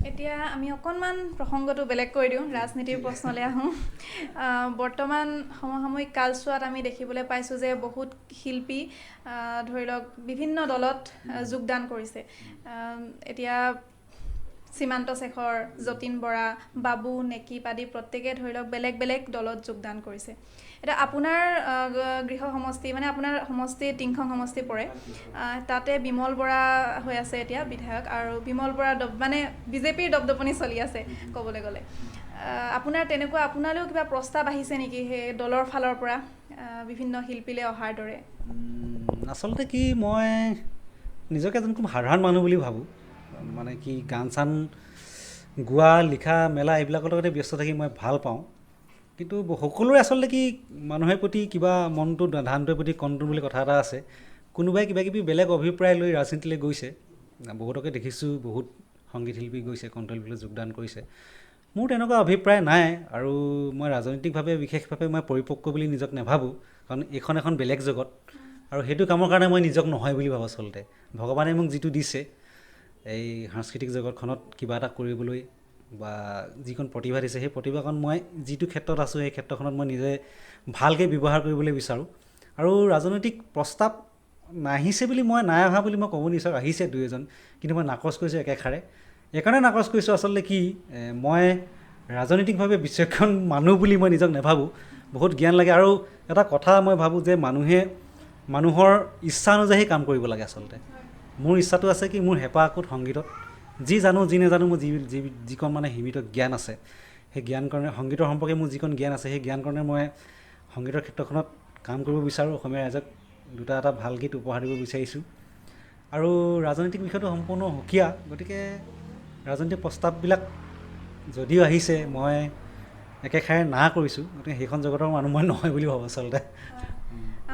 এতিয়া আমি অকণমান প্ৰসংগটো বেলেগ কৰি দিওঁ, ৰাজনীতিৰ প্ৰশ্নলৈ আহোঁ। বৰ্তমান সমসাময়িক কালচোৱাত আমি দেখিবলৈ পাইছোঁ যে বহুত শিল্পী ধৰি লওক বিভিন্ন দলত যোগদান কৰিছে। এতিয়া সীমান্ত শেখৰ, যতীন বৰা, বাবু, নেকিব আদি প্ৰত্যেকে ধৰি লওক বেলেগ বেলেগ দলত যোগদান কৰিছে। এতিয়া আপোনাৰ গৃহ সমষ্টি মানে আপোনাৰ সমষ্টি টিংখং সমষ্টি পৰে, তাতে বিমল বৰা হৈ আছে এতিয়া বিধায়ক, আৰু বিমল বৰা মানে বিজেপিৰ দপদপনি চলি আছে ক'বলৈ গ'লে। আপোনাৰ তেনেকুৱা আপোনালৈও কিবা প্ৰস্তাৱ আহিছে নেকি সেই দলৰ ফালৰ পৰা বিভিন্ন শিল্পীলৈ অহাৰ দৰে? আচলতে কি মই নিজকে এজন খুব সাধাৰণ মানুহ বুলি ভাবোঁ। মানে কি গান চান গোৱা, লিখা মেলা এইবিলাকৰ লগতে ব্যস্ত থাকি মই ভাল পাওঁ। কিন্তু সকলোৰে আচলতে কি মানুহৰ প্ৰতি কিবা মনটো ধানটোৰ প্ৰতি কণ্ট্ৰল বুলি কথা এটা আছে। কোনোবাই কিবাকিবি বেলেগ অভিপ্ৰায় লৈ ৰাজনীতিলৈ গৈছে, বহুতকে দেখিছোঁ, বহুত সংগীত শিল্পী গৈছে, কণ্ট্ৰললৈ যোগদান কৰিছে। মোৰ তেনেকুৱা অভিপ্ৰায় নাই আৰু মই ৰাজনৈতিকভাৱে বিশেষভাৱে মই পৰিপক্ক বুলি নিজক নাভাবোঁ, কাৰণ এইখন এখন বেলেগ জগত আৰু সেইটো কামৰ কাৰণে মই নিজক নহয় বুলি ভাবোঁ। আচলতে ভগৱানে মোক যিটো দিছে এই সাংস্কৃতিক জগতখনত কিবা এটা কৰিবলৈ বা যিখন প্ৰতিভা দিছে, সেই প্ৰতিভাখন মই যিটো ক্ষেত্ৰত আছোঁ সেই ক্ষেত্ৰখনত মই নিজে ভালকৈ ব্যৱহাৰ কৰিবলৈ বিচাৰোঁ আৰু ৰাজনৈতিক প্ৰস্তাৱ নাহিছে বুলি মই নাই অহা বুলি মই ক'ব নিবিচাৰোঁ, আহিছে দুই এজন, কিন্তু মই নাকচ কৰিছোঁ একেষাৰে। এইকাৰণে নাকচ কৰিছোঁ আচলতে কি মই ৰাজনৈতিকভাৱে বিচক্ষণ মানুহ বুলি মই নিজক নাভাবোঁ, বহুত জ্ঞান লাগে। আৰু এটা কথা মই ভাবোঁ যে মানুহৰ ইচ্ছা অনুযায়ী কাম কৰিব লাগে আচলতে। মোৰ ইচ্ছাটো আছে কি মোৰ হেঁপাহ আকোট সংগীতত, যি জানো যি নাজানো মোৰ যিকণ মানে সীমিত জ্ঞান আছে, সেই জ্ঞান কাৰণে সংগীতৰ সম্পৰ্কে মোৰ যিকণ জ্ঞান আছে সেই জ্ঞান কাৰণে মই সংগীতৰ ক্ষেত্ৰখনত কাম কৰিব বিচাৰোঁ, অসমীয়া ৰাইজক এটা ভাল গীত উপহাৰ দিব বিচাৰিছোঁ। আৰু ৰাজনৈতিক বিষয়টো সম্পূৰ্ণ সুকীয়া, গতিকে ৰাজনৈতিক প্ৰস্তাৱবিলাক যদিও আহিছে মই একেষাৰে না কৰিছোঁ, গতিকে সেইখন জগতৰ মানুহ মই নহয় বুলি ভাবোঁ আচলতে।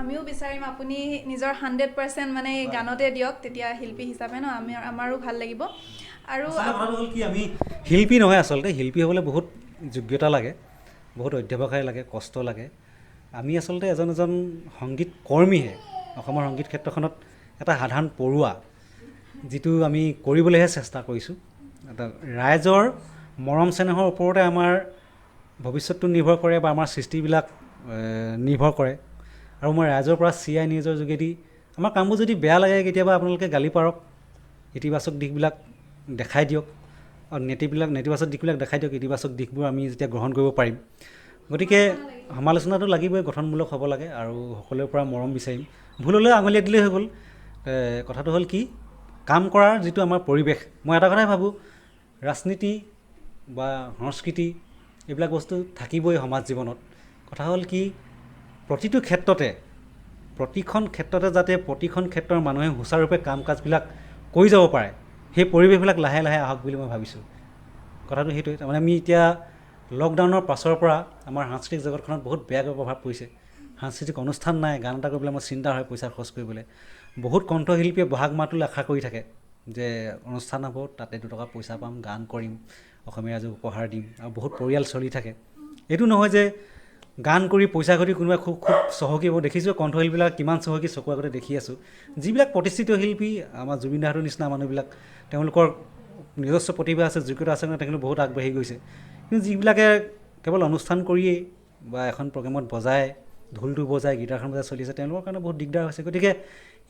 আমিও বিচাৰিম আপুনি নিজৰ 100% মানে এই গানতে দিয়ক, তেতিয়া শিল্পী হিচাপে ন আমাৰো ভাল লাগিব। আৰু কথাটো হ'ল কি আমি শিল্পী নহয় আচলতে, শিল্পী হ'বলৈ বহুত যোগ্যতা লাগে, বহুত অধ্যৱসায় লাগে, কষ্ট লাগে। আমি আচলতে এজন সংগীত কৰ্মীহে, অসমৰ সংগীত ক্ষেত্ৰখনত এটা সাধাৰণ পৰুৱা, যিটো আমি কৰিবলৈহে চেষ্টা কৰিছোঁ। এটা ৰাইজৰ মৰম চেনেহৰ ওপৰতে আমাৰ ভৱিষ্যতটো নিৰ্ভৰ কৰে বা আমাৰ সৃষ্টিবিলাক নিৰ্ভৰ কৰে। আৰু মই ৰাইজৰ পৰা CI নিউজৰ যোগেদি আমাৰ কামবোৰ যদি বেয়া লাগে কেতিয়াবা আপোনালোকে গালি পাৰক, ইতিবাচক দিশবিলাক দেখাই দিয়ক, আৰু নেতিবাচক দিশবিলাক দেখাই দিয়ক, ইতিবাচক দিশবোৰ আমি যেতিয়া গ্ৰহণ কৰিব পাৰিম। গতিকে সমালোচনাটো লাগিবই, গঠনমূলক হ'ব লাগে, আৰু সকলোৰে পৰা মৰম বিচাৰিম। ভুল হ'লেও আঙুলিয়াই দিলেই হৈ গ'ল। কথাটো হ'ল কি কাম কৰাৰ যিটো আমাৰ পৰিৱেশ, মই এটা কথাই ভাবোঁ, ৰাজনীতি বা সংস্কৃতি এইবিলাক বস্তু থাকিবই সমাজ জীৱনত। কথা হ'ল কি প্ৰতিখন ক্ষেত্ৰতে যাতে প্ৰতিখন ক্ষেত্ৰৰ মানুহে সুচাৰুৰূপে কাম কাজবিলাক কৰি যাব পাৰে, সেই পৰিৱেশবিলাক লাহে লাহে আহক বুলি মই ভাবিছোঁ। কথাটো সেইটোৱে, তাৰমানে আমি এতিয়া লকডাউনৰ পাছৰ পৰা আমাৰ সাংস্কৃতিক জগতখনত বহুত বেয়াকৈ প্ৰভাৱ পৰিছে। সাংস্কৃতিক অনুষ্ঠান নাই, গান এটা কৰিবলৈ মই চিন্তা হয় পইচা খৰচ কৰিবলৈ। বহুত কণ্ঠশিল্পীয়ে বহাগ মাহটোলৈ আশা কৰি থাকে যে অনুষ্ঠান হ'ব, তাতে দুটকা পইচা পাম, গান কৰিম, অসমীয়া ৰাইজক উপহাৰ দিম, আৰু বহুত পৰিয়াল চলি থাকে। এইটো নহয় যে গান কৰি পইচা ঘটি কোনোবাই খুব চহকী হ'ব। দেখিছোঁ কণ্ঠশিল্পীবিলাক কিমান চহকী, চকু আগতে দেখি আছোঁ। যিবিলাক প্ৰতিষ্ঠিত শিল্পী, আমাৰ জুবিন দাহঁতৰ নিচিনা মানুহবিলাক, তেওঁলোকৰ নিজস্ব প্ৰতিভা আছে, যোগ্যতা আছে, তেখেতলোক বহুত আগবাঢ়ি গৈছে। কিন্তু যিবিলাকে কেৱল অনুষ্ঠান কৰিয়েই বা এখন প্ৰগ্ৰেমত বজায়, ঢোলটো বজায়, গীটাৰখন বজাই চলি আছে, তেওঁলোকৰ কাৰণে বহুত দিগদাৰ হৈছে। গতিকে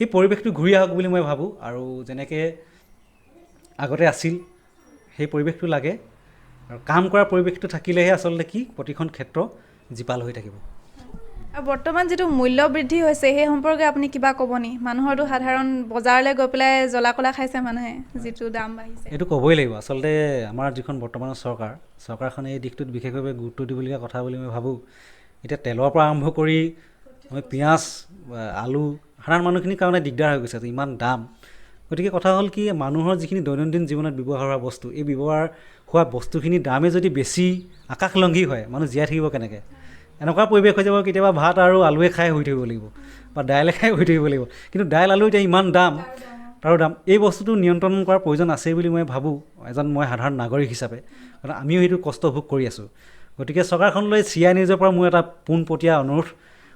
এই পৰিৱেশটো ঘূৰি আহক বুলি মই ভাবোঁ, আৰু যেনেকৈ আগতে আছিল সেই পৰিৱেশটো লাগে, আৰু কাম কৰাৰ পৰিৱেশটো থাকিলেহে আচলতে কি প্ৰতিখন ক্ষেত্ৰ জীপাল হৈ থাকিব। আৰু বৰ্তমান যিটো মূল্য বৃদ্ধি হৈছে সেই সম্পৰ্কে আপুনি কিবা ক'ব নি? মানুহৰতো সাধাৰণ বজাৰলৈ গৈ পেলাই জ্বলা কলা খাইছে মানুহে, যিটো দাম বাঢ়িছে। এইটো ক'বই লাগিব। আচলতে আমাৰ যিখন বৰ্তমানৰ চৰকাৰখনে এই দিশটোত বিশেষভাৱে গুৰুত্ব দিবলগীয়া কথা বুলি মই ভাবোঁ। এতিয়া তেলৰ পৰা আৰম্ভ কৰি পিঁয়াজ, আলু, সাধাৰণ মানুহখিনিৰ কাৰণে দিগদাৰ হৈ গৈছে, ইমান দাম। গতিকে কথা হ'ল কি মানুহৰ যিখিনি দৈনন্দিন জীৱনত ব্যৱহাৰ হোৱা বস্তু, এই ব্যৱহাৰ হোৱা বস্তুখিনিৰ দামে যদি বেছি আকাশলংঘী হয়, মানুহ জীয়াই থাকিব কেনেকৈ? এনেকুৱা পৰিৱেশ হৈ যাব কেতিয়াবা ভাত আৰু আলুৱে খাই শুই থাকিব লাগিব, বা দাইলে খাই শুই থাকিব লাগিব। কিন্তু দাইল আলু এতিয়া ইমান দাম, তাৰো দাম। এই বস্তুটো নিয়ন্ত্ৰণ কৰাৰ প্ৰয়োজন আছে বুলি মই ভাবোঁ, মই সাধাৰণ নাগৰিক হিচাপে, কাৰণ আমিও সেইটো কষ্ট ভোগ কৰি আছোঁ। গতিকে চৰকাৰখনলৈ CI নিউজৰ পৰা মোৰ এটা পোনপটীয়া অনুৰোধ,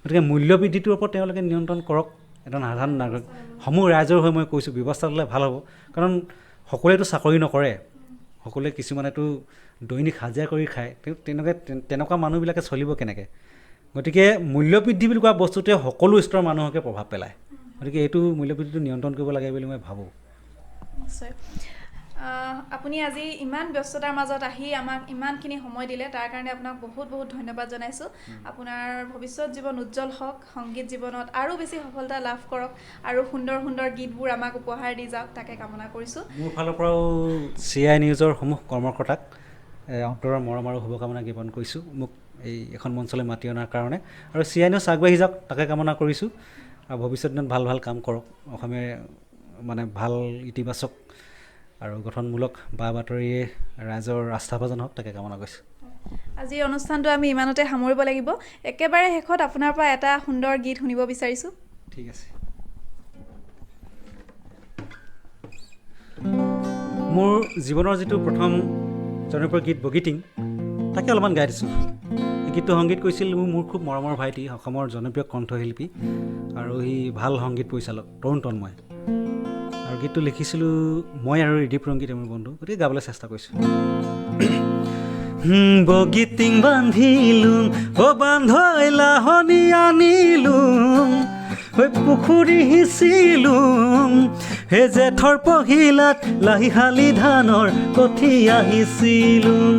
গতিকে মূল্য বৃদ্ধিটোৰ ওপৰত তেওঁলোকে নিয়ন্ত্ৰণ কৰক। এজন সাধাৰণ নাগৰিক সমূহ ৰাইজৰ হৈ মই কৈছোঁ ব্যৱস্থা ল'লে ভাল হ'ব। কাৰণ সকলোৱেতো চাকৰি নকৰে, সকলোৱে কিছুমানেতো দৈনিক হাজিৰা কৰি খায়, তেনেকুৱা মানুহবিলাকে চলিব কেনেকৈ? গতিকে মূল্যবৃদ্ধি বুলি কোৱা বস্তুটোৱে সকলো স্তৰৰ মানুহকে প্ৰভাৱ পেলায়। গতিকে এইটো মূল্যবৃদ্ধিটো নিয়ন্ত্ৰণ কৰিব লাগে বুলি মই ভাবোঁ। নিশ্চয়। আপুনি আজি ইমান ব্যস্ততাৰ মাজত আহি আমাক ইমানখিনি সময় দিলে, তাৰ কাৰণে আপোনাক বহুত বহুত ধন্যবাদ জনাইছোঁ। আপোনাৰ ভৱিষ্যত জীৱন উজ্জ্বল হওক, সংগীত জীৱনত আৰু বেছি সফলতা লাভ কৰক, আৰু সুন্দৰ সুন্দৰ গীতবোৰ আমাক উপহাৰ দি যাওক, তাকে কামনা কৰিছোঁ। মোৰ ফালৰ পৰাও CI নিউজৰ সমূহ কৰ্মকৰ্তাক অন্তৰৰ মৰম আৰু শুভকামনা জ্ঞাপন কৰিছোঁ, মোক এখন মঞ্চলৈ মাতি অনাৰ কাৰণে। আৰু CI নিউজ আগবাঢ়ি যাওক, তাকে কামনা কৰিছোঁ। আৰু ভৱিষ্যত দিনত ভাল ভাল কাম কৰক, অসমীয়া ভাল ইতিবাচক আৰু গঠনমূলক বা বাতৰিয়ে ৰাইজৰ আস্থাভাজন হওক, তাকে কামনা কৰিছোঁ। আজিৰ অনুষ্ঠানটো আমি ইমানতে সামৰিব লাগিব। একেবাৰে শেষত আপোনাৰ পৰা এটা সুন্দৰ গীত শুনিব বিচাৰিছোঁ। ঠিক আছে। মোৰ জীৱনৰ যিটো প্ৰথম জনপ্ৰিয় গীত বগীটিং, তাকে অলপমান গাই দিছোঁ। এই গীতটো সংগীত কৰিছিল মোৰ খুব মৰমৰ ভাইটি, অসমৰ জনপ্ৰিয় কণ্ঠশিল্পী আৰু সি ভাল সংগীত পৰিচালক তৰুণ তন্ময়। আৰু গীতটো লিখিছিলোঁ মই আৰু ৰিদীপ ৰংগীত মোৰ বন্ধু, গতিকে গাবলৈ চেষ্টা কৰিছোঁ। বগীটিং বান্ধিলোঁ বান্ধৈ লাহনি আনিলোঁ পুখুৰী সিঁচিলোঁ জেঠৰ পহিলাত লাহিশালি ধানৰ কঠীয়া সিঁচিলোঁ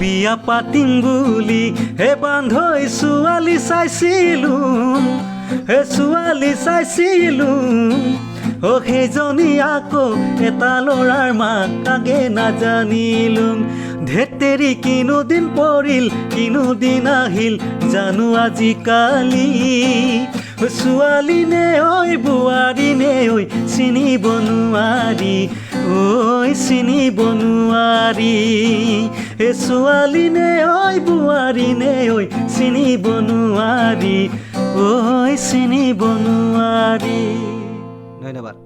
বিয়া পাতিম বুলি বান্ধৈ ছোৱালী চাইছিলোঁ সেইজনী আকৌ এটা ল'ৰাৰ মাক আগে নাজানিলোঁ ধেতেৰি কিনো দিন পৰিল কিনো দিন আহিল জানো আজিকালি ছোৱালী নে ঐ বোৱাৰী নে ঐ চিনিব নোৱাৰি চিনিব নোৱাৰি ছোৱালী নে ঐ বোৱাৰী নে ঐ চিনিব নোৱাৰি চিনিব নোৱাৰি। ধন্যবাদ।